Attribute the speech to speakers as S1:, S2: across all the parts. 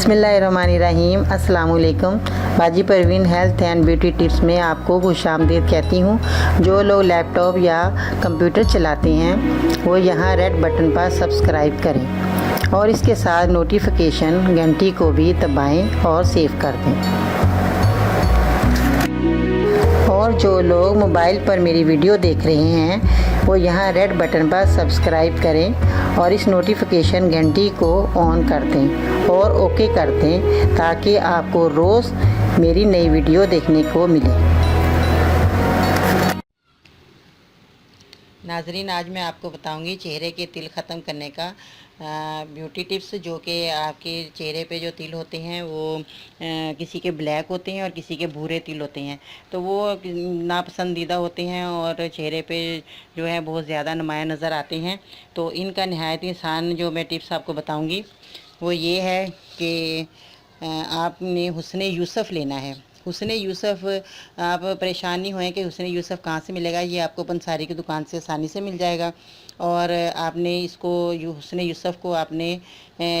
S1: बिस्मिल्लाहिर्रहमानिर्रहीम। अस्सलाम वालेकुम। बाजी Parveen health and beauty tips में आपको खुशामदीद कहती हूँ। जो लोग लैपटॉप या कंप्यूटर चलाते हैं वो यहाँ रेड बटन पर सब्सक्राइब करें और इसके साथ नोटिफिकेशन घंटी को भी दबाएं और सेव कर दें। और जो लोग मोबाइल पर मेरी वीडियो देख रहे हैं वो यहाँ रेड बटन पर सब्सक्राइब करें और इस नोटिफिकेशन घंटी को ऑन कर दें और ओके कर दें ताकि आपको रोज़ मेरी नई वीडियो देखने को मिले। नाज़रीन, आज मैं आपको बताऊंगी चेहरे के तिल ख़त्म करने का ब्यूटी टिप्स, जो कि आपके चेहरे पे जो तिल होते हैं वो किसी के ब्लैक होते हैं और किसी के भूरे तिल होते हैं, तो वो नापसंदीदा होते हैं और चेहरे पे जो है बहुत ज़्यादा नुमाया नज़र आते हैं। तो इनका नहायत ही आसान जो मैं टिप्स आपको बताऊंगी वो ये है कि आपने हुस्न यूसुफ़ लेना है। हुस्न यूसुफ़, आप परेशान नहीं हुए कि हुस्न यूसुफ़ कहाँ से मिलेगा। ये आपको पंसारी की दुकान से आसानी से मिल जाएगा। और आपने इसको हुस्न यूसुफ़ को आपने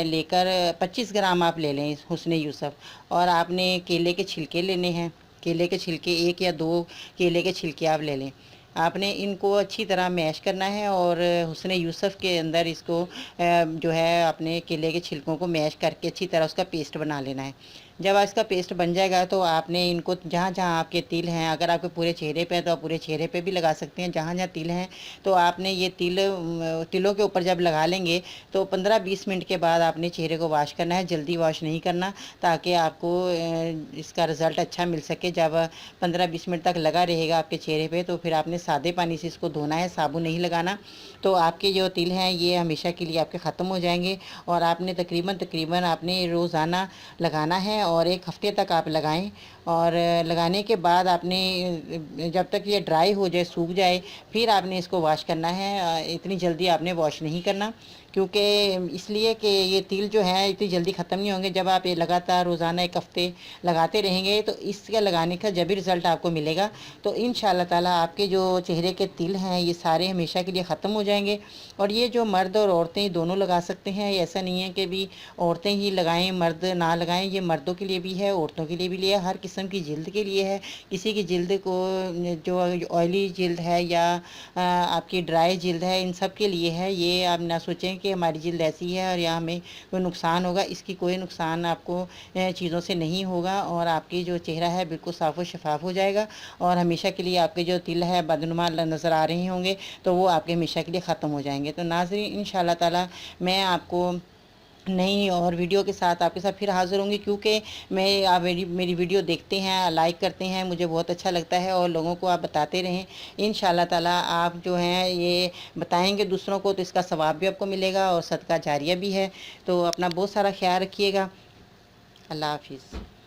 S1: लेकर 25 ग्राम आप ले लें हुस्न यूसुफ़। और आपने केले के छिलके लेने हैं। केले के छिलके 1 या 2 केले के छिलके आप ले लें। आपने इनको अच्छी तरह मैश करना है और हुस्न यूसुफ़ के अंदर इसको जो है अपने केले के छिलकों को मैश करके अच्छी तरह उसका पेस्ट बना लेना है। जब इसका पेस्ट बन जाएगा तो आपने इनको जहाँ जहाँ आपके तिल हैं, अगर आपके पूरे चेहरे पे हैं तो आप पूरे चेहरे पे भी लगा सकते हैं। जहाँ जहाँ तिल हैं तो आपने ये तिलों के ऊपर जब लगा लेंगे तो 15-20 मिनट के बाद आपने चेहरे को वॉश करना है। जल्दी वॉश नहीं करना ताकि आपको इसका रिज़ल्ट अच्छा मिल सके। जब 15-20 मिनट तक लगा रहेगा आपके चेहरे पे तो फिर आपने सादे पानी से इसको धोना है, साबुन नहीं लगाना। तो आपके जो तिल हैं ये हमेशा के लिए आपके ख़त्म हो जाएंगे। और आपने तकरीबन आपने रोज़ाना लगाना है और 1 हफ़्ते तक आप लगाएं। और लगाने के बाद आपने जब तक ये ड्राई हो जाए, सूख जाए, फिर आपने इसको वॉश करना है। इतनी जल्दी आपने वॉश नहीं करना, क्योंकि इसलिए कि ये तिल जो है इतनी जल्दी ख़त्म नहीं होंगे। जब आप ये लगातार रोज़ाना 1 हफ़्ते लगाते रहेंगे तो इसके लगाने का जब भी रिज़ल्ट आपको मिलेगा तो इंशाअल्लाह ताला आपके जो चेहरे के तिल हैं ये सारे हमेशा के लिए ख़त्म हो जाएंगे। और ये जो मर्द और औरतें दोनों लगा सकते हैं। ऐसा नहीं है कि भी औरतें ही लगाएं मर्द ना लगाएं, ये मर्दों के लिए भी है, औरतों के लिए भी है, हर किस्म की जिल्द के लिए है। किसी की जिल्द को जो ऑयली जिल्द है या आपकी ड्राई जिल्द है, इन सब के लिए है। ये आप ना सोचें कि हमारी जिल्द ऐसी है और या हमें कोई नुकसान होगा। इसकी कोई नुकसान आपको चीज़ों से नहीं होगा और आपकी जो चेहरा है बिल्कुल साफ़ व शफाफ हो जाएगा। और हमेशा के लिए आपके जो तिल है बदनुमा नज़र आ रहे होंगे तो वो आपके हमेशा के लिए ख़त्म हो जाएंगे। तो नाज़रीन, इंशाअल्लाह ताला मैं आपको नई और वीडियो के साथ आपके साथ फिर हाज़िर होंगी, क्योंकि मैं आप मेरी वीडियो देखते हैं, लाइक करते हैं, मुझे बहुत अच्छा लगता है। और लोगों को आप बताते रहें। इंशाअल्लाह ताला आप जो हैं ये बताएंगे दूसरों को तो इसका सवाब भी आपको मिलेगा और सदका जारिया भी है। तो अपना बहुत सारा ख्याल रखिएगा। अल्लाह हाफिज़।